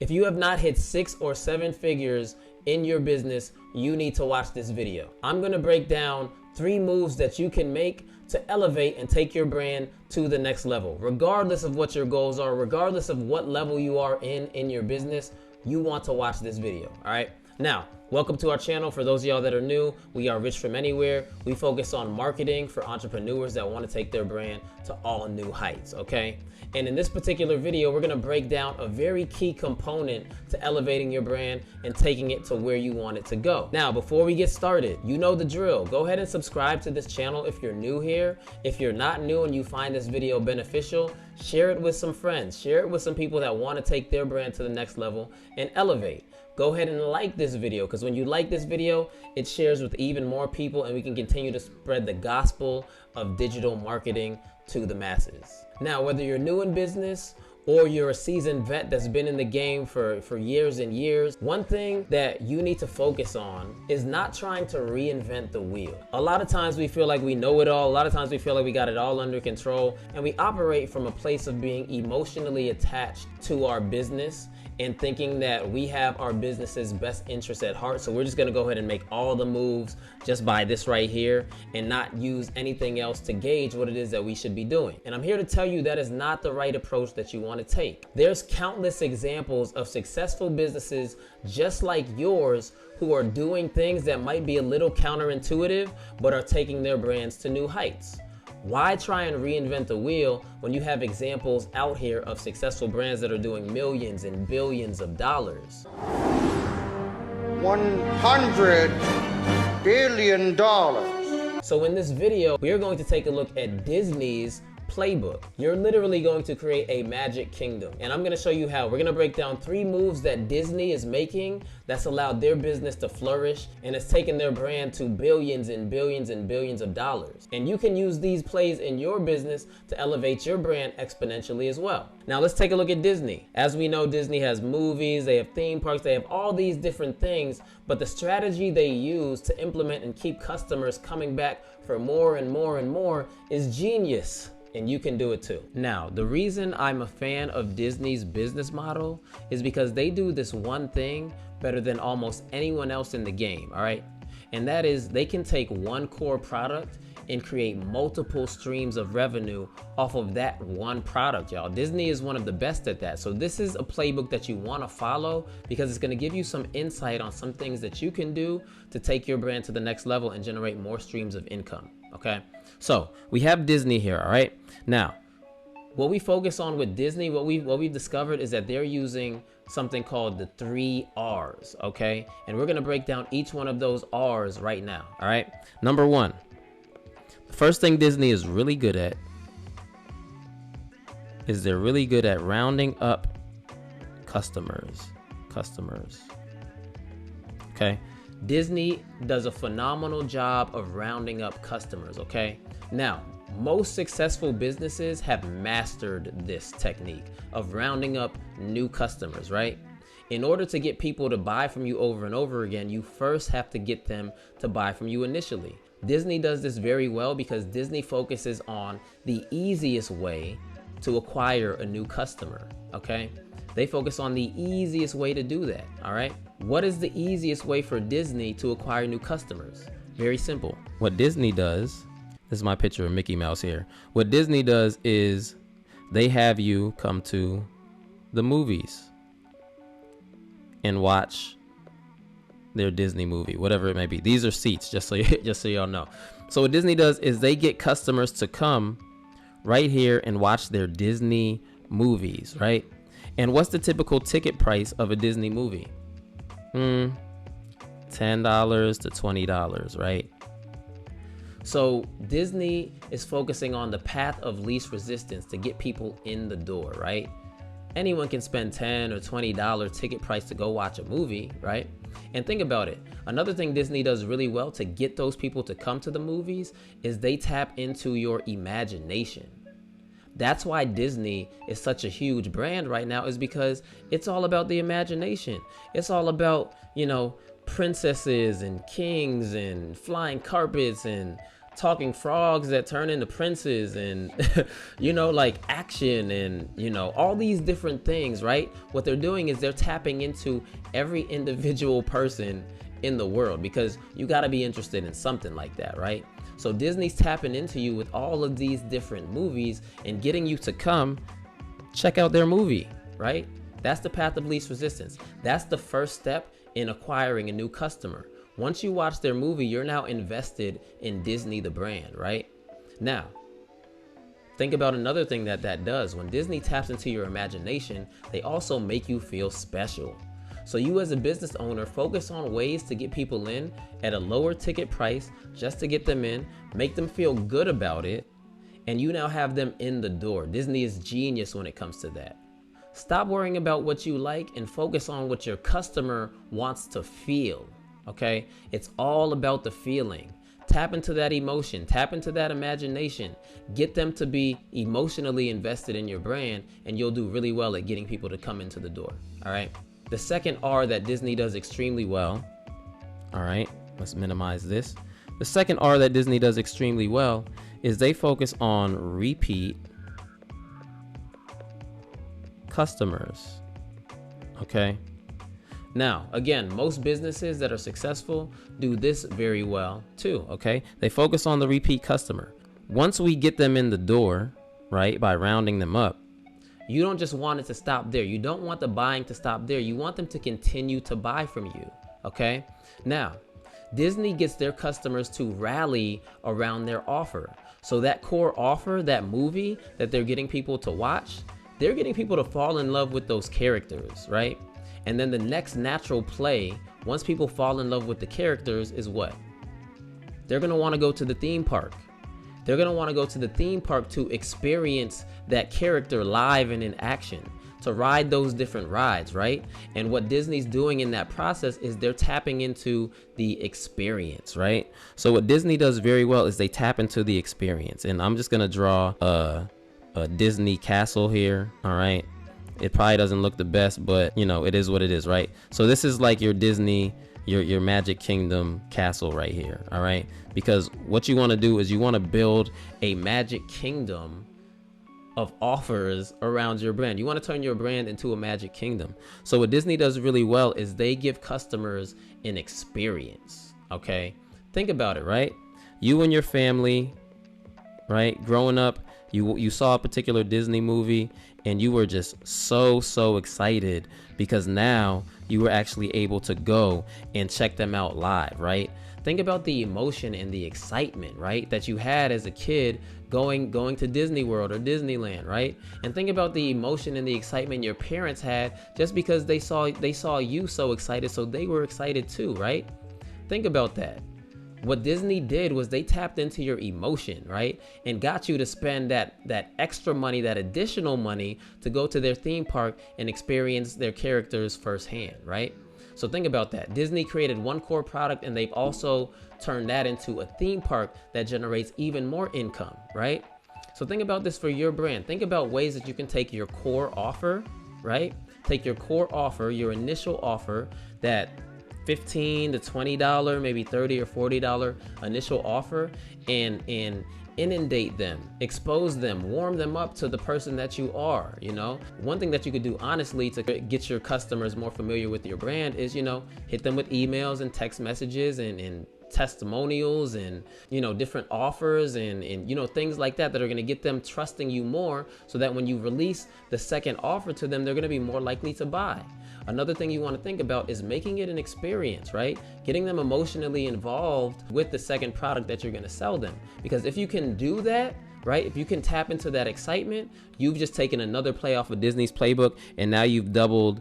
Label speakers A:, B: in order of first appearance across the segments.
A: If you have not hit 6 or 7 figures in your business, you need to watch this video. I'm gonna break down 3 moves that you can make to elevate and take your brand to the next level. Regardless of what your goals are, regardless of what level you are in your business, you want to watch this video, all right? Now, welcome to our channel. For those of y'all that are new, we are Rich From Anywhere. We focus on marketing for entrepreneurs that want to take their brand to all new heights, okay? And in this particular video, we're gonna break down a very key component to elevating your brand and taking it to where you want it to go. Now, before we get started, you know the drill. Go ahead and subscribe to this channel if you're new here. If you're not new and you find this video beneficial, share it with some friends. Share it with some people that want to take their brand to the next level and elevate. Go ahead and like this video, because when you like this video, it shares with even more people and we can continue to spread the gospel of digital marketing to the masses. Now, whether you're new in business or you're a seasoned vet that's been in the game for years and years, one thing that you need to focus on is not trying to reinvent the wheel. A lot of times we feel like we know it all. A lot of times we feel like we got it all under control, and we operate from a place of being emotionally attached to our business and thinking that we have our business's best interests at heart. So we're just gonna go ahead and make all the moves just by this right here and not use anything else to gauge what it is that we should be doing. And I'm here to tell you that is not the right approach that you wanna take. There's countless examples of successful businesses just like yours who are doing things that might be a little counterintuitive, but are taking their brands to new heights. Why try and reinvent the wheel when you have examples out here of successful brands that are doing millions and billions of dollars?
B: $100 billion.
A: So in this video, we are going to take a look at Disney's Playbook. You're literally going to create a magic kingdom, and I'm going to show you how. We're going to break down 3 moves that Disney is making that's allowed their business to flourish and has taken their brand to billions and billions and billions of dollars. And you can use these plays in your business to elevate your brand exponentially as well. Now let's take a look at Disney. As we know, Disney has movies, they have theme parks, they have all these different things, but the strategy they use to implement and keep customers coming back for more and more and more is genius. And you can do it too. Now, the reason I'm a fan of Disney's business model is because they do this one thing better than almost anyone else in the game, all right? And that is they can take one core product and create multiple streams of revenue off of that one product, y'all. Disney is one of the best at that. So this is a playbook that you wanna follow because it's gonna give you some insight on some things that you can do to take your brand to the next level and generate more streams of income, okay? So we have Disney here, all right? Now, what we focus on with Disney, what we've discovered is that they're using something called the 3 R's, okay? And we're gonna break down each one of those R's right now, all right? Number 1, the first thing Disney is really good at is they're really good at rounding up customers, okay? Disney does a phenomenal job of rounding up customers, okay? Now, most successful businesses have mastered this technique of rounding up new customers, right? In order to get people to buy from you over and over again, you first have to get them to buy from you initially. Disney does this very well because Disney focuses on the easiest way to acquire a new customer, okay? They focus on the easiest way to do that, all right? What is the easiest way for Disney to acquire new customers? Very simple. What Disney does, this is my picture of Mickey Mouse here. What Disney does is they have you come to the movies and watch their Disney movie, whatever it may be. These are seats, just so y'all know. So what Disney does is they get customers to come right here and watch their Disney movies, right? And what's the typical ticket price of a Disney movie? $10 to $20, right? So Disney is focusing on the path of least resistance to get people in the door, right? Anyone can spend $10 or $20 ticket price to go watch a movie, right? And think about it. Another thing Disney does really well to get those people to come to the movies is they tap into your imagination. That's why Disney is such a huge brand right now, is because it's all about the imagination. It's all about, you know, princesses and kings and flying carpets and talking frogs that turn into princes and, you know, like action and, you know, all these different things, right? What they're doing is they're tapping into every individual person in the world, because you got to be interested in something like that, right? So Disney's tapping into you with all of these different movies and getting you to come check out their movie, right? That's the path of least resistance. That's the first step in acquiring a new customer. Once you watch their movie, you're now invested in Disney, the brand, right? Now, think about another thing that does. When Disney taps into your imagination, they also make you feel special. So you as a business owner, focus on ways to get people in at a lower ticket price just to get them in, make them feel good about it, and you now have them in the door. Disney is genius when it comes to that. Stop worrying about what you like and focus on what your customer wants to feel, okay? It's all about the feeling. Tap into that emotion, tap into that imagination, get them to be emotionally invested in your brand, and you'll do really well at getting people to come into the door, all right? The second R that Disney does extremely well, all right, let's minimize this. The second R that Disney does extremely well is they focus on repeat customers, okay? Now, again, most businesses that are successful do this very well too, okay? They focus on the repeat customer. Once we get them in the door, right, by rounding them up, you don't just want it to stop there. You don't want the buying to stop there. You want them to continue to buy from you, okay? Now, Disney gets their customers to rally around their offer. So that core offer, that movie that they're getting people to watch, they're getting people to fall in love with those characters, right? And then the next natural play, once people fall in love with the characters, is what? They're gonna wanna go to the theme park. They're gonna wanna go to the theme park to experience that character live and in action, to ride those different rides, right? And what Disney's doing in that process is they're tapping into the experience, right? So what Disney does very well is they tap into the experience. And I'm just gonna draw a Disney castle here, all right? It probably doesn't look the best, but you know, it is what it is, right? So this is like your Disney, your Magic Kingdom castle right here, all right? Because what you want to do is you want to build a Magic Kingdom of offers around your brand. You want to turn your brand into a Magic Kingdom. So what Disney does really well is they give customers an experience, okay? Think about it, right? You and your family, right? Growing up, you saw a particular Disney movie and you were just so excited because now you were actually able to go and check them out live, right? Think about the emotion and the excitement, right, that you had as a kid going to Disney World or Disneyland, right? And think about the emotion and the excitement your parents had just because they saw you so excited, so they were excited too, right? Think about that. What Disney did was they tapped into your emotion, right? And got you to spend that extra money, that additional money to go to their theme park and experience their characters firsthand, right? So think about that. Disney created one core product and they've also turned that into a theme park that generates even more income, right? So think about this for your brand. Think about ways that you can take your core offer, right? Take your core offer, your initial offer, that $15 to $20, maybe $30 or $40 initial offer, and inundate them, expose them, warm them up to the person that you are, you know? One thing that you could do honestly to get your customers more familiar with your brand is, you know, hit them with emails and text messages and testimonials and, you know, different offers and you know, things like that are going to get them trusting you more, so that when you release the second offer to them, they're going to be more likely to buy. Another thing you want to think about is making it an experience, right? Getting them emotionally involved with the second product that you're going to sell them. Because if you can do that, right? If you can tap into that excitement, you've just taken another play off of Disney's playbook, and now you've doubled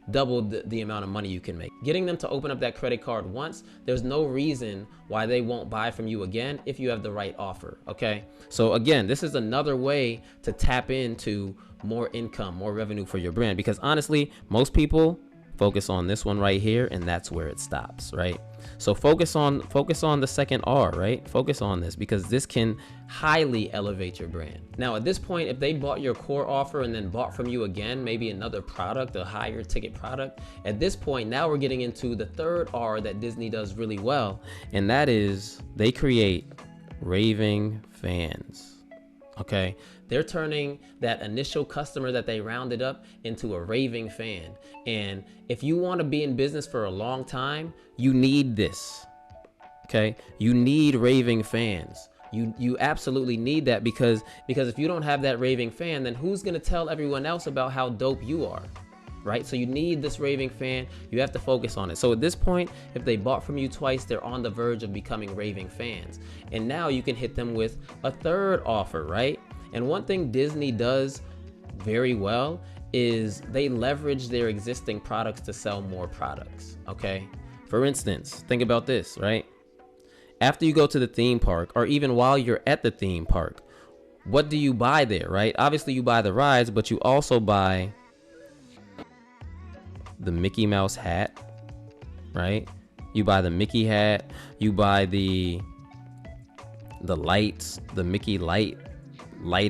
A: the amount of money you can make. Getting them to open up that credit card once, there's no reason why they won't buy from you again if you have the right offer, okay? So again, this is another way to tap into more income, more revenue for your brand, because honestly, most people focus on this one right here, and that's where it stops, right? So focus on the second R, right? Focus on this, because this can highly elevate your brand. Now, at this point, if they bought your core offer and then bought from you again, maybe another product, a higher ticket product, at this point, now we're getting into the third R that Disney does really well, and that is they create raving fans. Okay, they're turning that initial customer that they rounded up into a raving fan. And if you want to be in business for a long time, you need this. Okay, you need raving fans. You absolutely need that, because if you don't have that raving fan, then who's going to tell everyone else about how dope you are? Right? So you need this raving fan. You have to focus on it. So at this point, if they bought from you twice, they're on the verge of becoming raving fans. And now you can hit them with a third offer, right? And one thing Disney does very well is they leverage their existing products to sell more products. Okay. For instance, think about this, right? After you go to the theme park, or even while you're at the theme park, what do you buy there, right? Obviously you buy the rides, but you also buy the Mickey Mouse hat, right? You buy the Mickey hat, you buy the lights, the Mickey light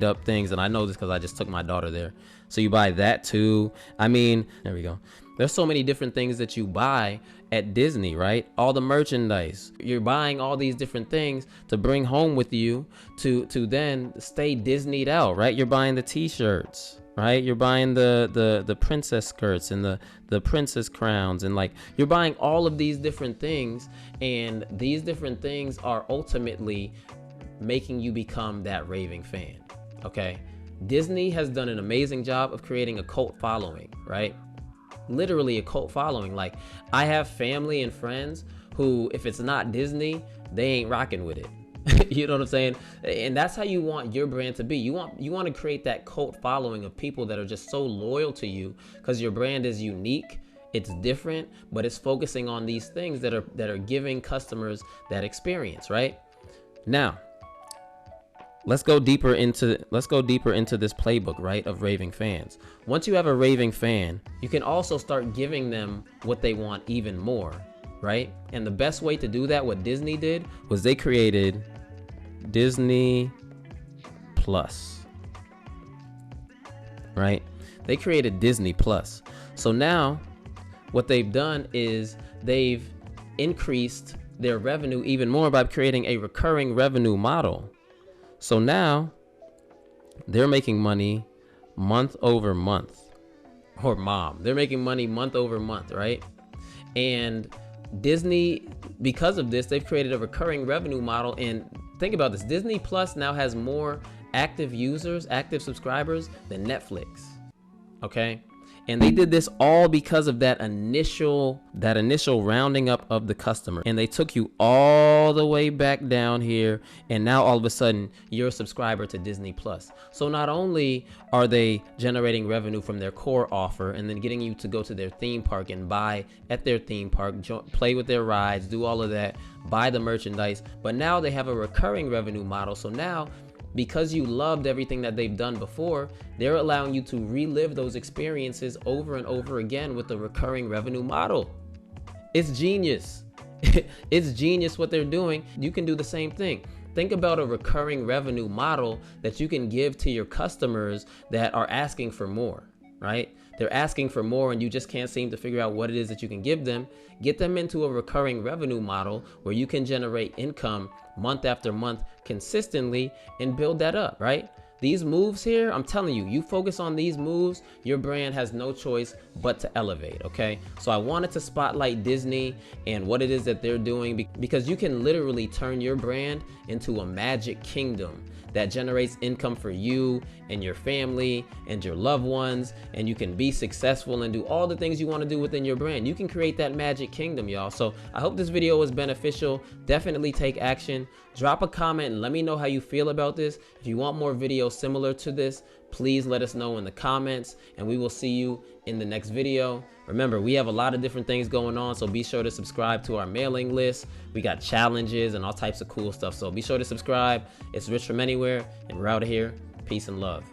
A: up things. And I know this because I just took my daughter there. So you buy that too. I mean, there we go. There's so many different things that you buy at Disney, right? All the merchandise. You're buying all these different things to bring home with you to then stay Disneyed out, right? You're buying the t-shirts, right? You're buying the princess skirts and the princess crowns, and like you're buying all of these different things, and these different things are ultimately making you become that raving fan. Okay, Disney has done an amazing job of creating a cult following, right? Literally a cult following. Like, I have family and friends who, if it's not Disney, they ain't rocking with it. You know what I'm saying? And that's how you want your brand to be. You want to create that cult following of people that are just so loyal to you because your brand is unique, it's different, but it's focusing on these things that are giving customers that experience, right? Now, let's go deeper into this playbook, right, of raving fans. Once you have a raving fan, you can also start giving them what they want even more, right? And the best way to do that, what Disney did, was they created Disney Plus, right? They created Disney Plus. So now what they've done is they've increased their revenue even more by creating a recurring revenue model. So now they're making money month over month, or they're making money month over month, right? And Disney, because of this, they've created a recurring revenue model. And think about this, Disney Plus now has more active users, active subscribers than Netflix. Okay. And they did this all because of that initial rounding up of the customer. And they took you all the way back down here. And now all of a sudden you're a subscriber to Disney Plus. So not only are they generating revenue from their core offer and then getting you to go to their theme park and buy at their theme park, play with their rides, do all of that, buy the merchandise, but now they have a recurring revenue model. So now, because you loved everything that they've done before, they're allowing you to relive those experiences over and over again with the recurring revenue model. It's genius. It's genius what they're doing. You can do the same thing. Think about a recurring revenue model that you can give to your customers that are asking for more, right? They're asking for more and you just can't seem to figure out what it is that you can give them. Get them into a recurring revenue model where you can generate income month after month consistently and build that up, right? These moves here, I'm telling you, you focus on these moves, your brand has no choice but to elevate, okay? So I wanted to spotlight Disney and what it is that they're doing, because you can literally turn your brand into a magic kingdom that generates income for you and your family and your loved ones, and you can be successful and do all the things you want to do within your brand. You can create that magic kingdom, y'all. So I hope this video was beneficial. Definitely take action. Drop a comment and let me know how you feel about this. If you want more videos similar to this, please let us know in the comments, and we will see you in the next video. Remember, we have a lot of different things going on, so be sure to subscribe to our mailing list. We got challenges and all types of cool stuff, so be sure to subscribe. It's Rich from Anywhere, and we're out of here. Peace and love.